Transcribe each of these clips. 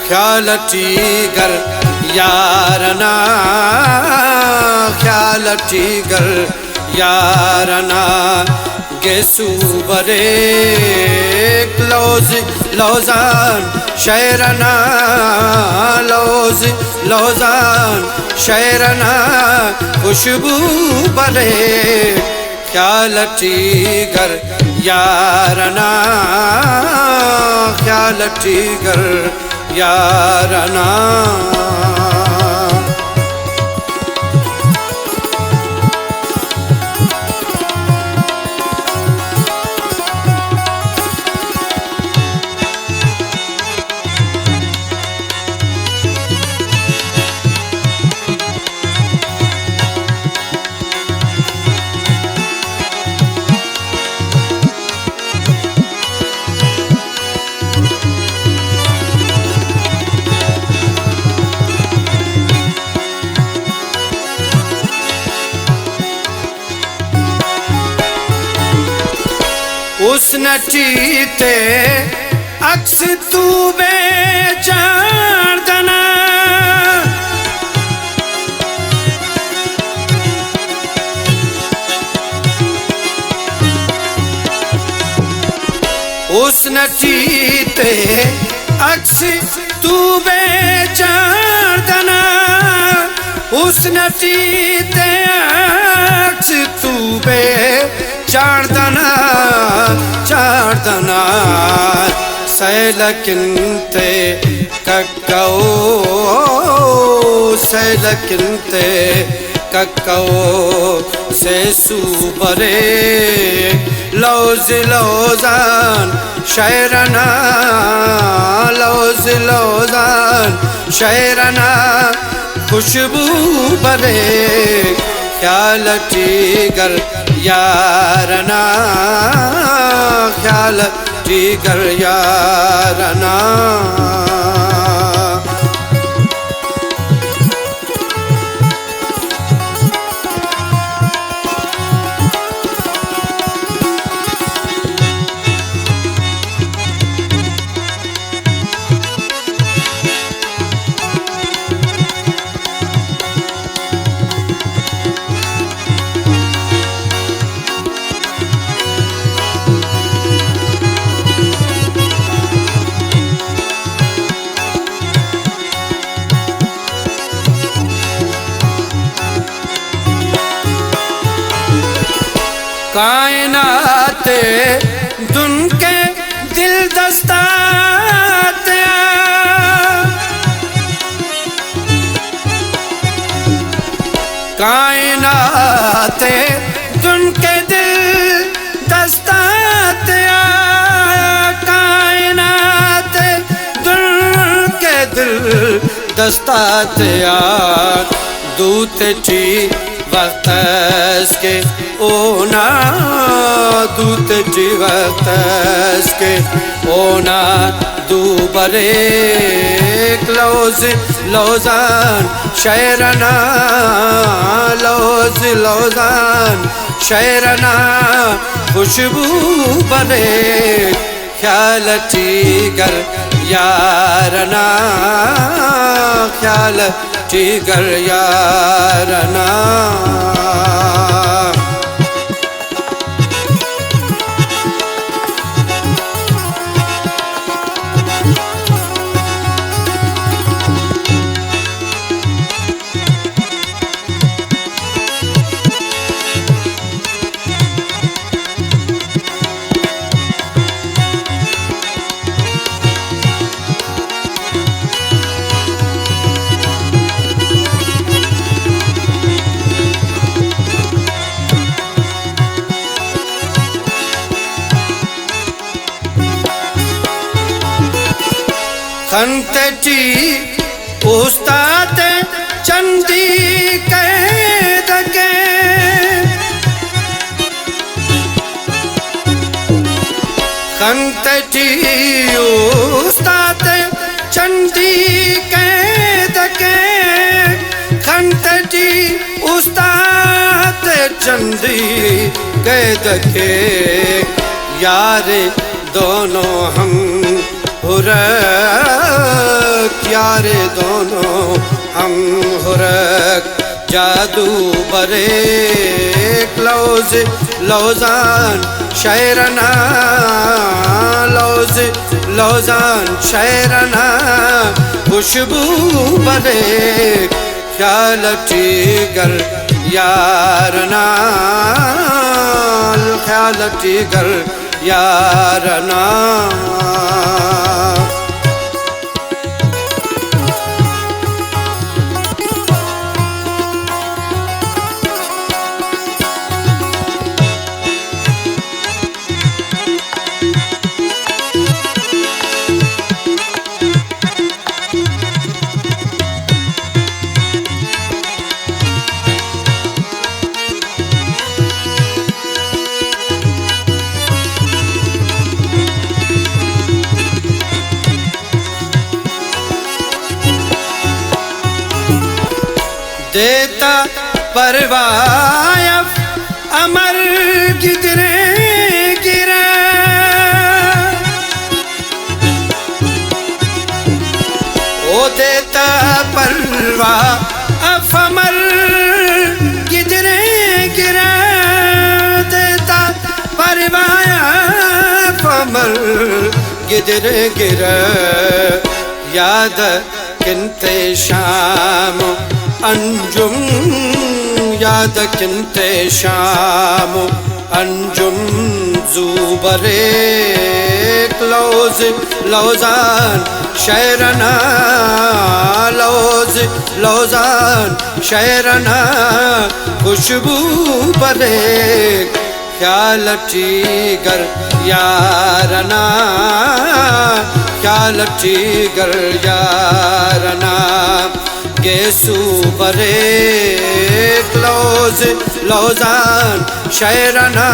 ख्यालटी गर यारना ख्यालटी गर यारना गेसू बरे लौज लौजान शहरना लौज लौजान शहरना खुशबू बरे ख्यालटी गर यारना ख्यालटी गर यारना उस नटी ते अक्स तू बेचार दना उस नटी ते अक्स तू बेचार दना उस नटी ते अक्स तू बे चारदना चारदना सैलकिनते कक्कौ सैलकिनते कक्कौ से सुबरे लौज लौजान शहरना लौज लौजान शहरना खुशबू बरे ख्यालटी गर यारना ख्यालटी गर यारना कायनाते दुन के दिल दस्ताते कायनाते दुन के दिल दस्ताते कायनाते दुन के दिल दस्ताते दूते ची वक्तस के ओना दूत जीवतस के ओना दूबरे लौज लौजान शहरना लौज लौजान शहरना खुशबू बरे ख्यालटी गर यारना ख्यालटी गर यारना खंतेटी उस्ताद चंदी कैद के खंतेटी उस्ताद चंदी कैद के खंतेटी उस्ताद चंदी कैद के यार दोनों हम क्यारे दोनों हम हुरक जादू बरेक लौज लौजान शायरना लौज लौजान शायरना खुशबू बरेक ख्याल टीगर यारना ख्याल टीगर यारना देता परवायफ अमर गिदरे गिरा ओ देता परवा अफ अमर गिदरे गिरा देता परवायफ अमर गिदरे गिरा याद किनते शाम अंजुम याद किनते शाम अंजुम ज़ूबरे लौज लौजान शायरना लौज लौजान शायरना खुशबू बरे ख्याल टीगर यारना ख्याल टीगर यारना गेसू बरेक लौज लौजान शायरना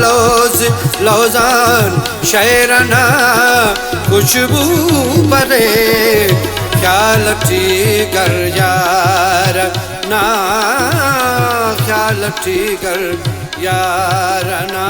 लौज लौजान शायरना खुशबू बरेक ख्याल टीगर यारना ख्याल टीगर यारना।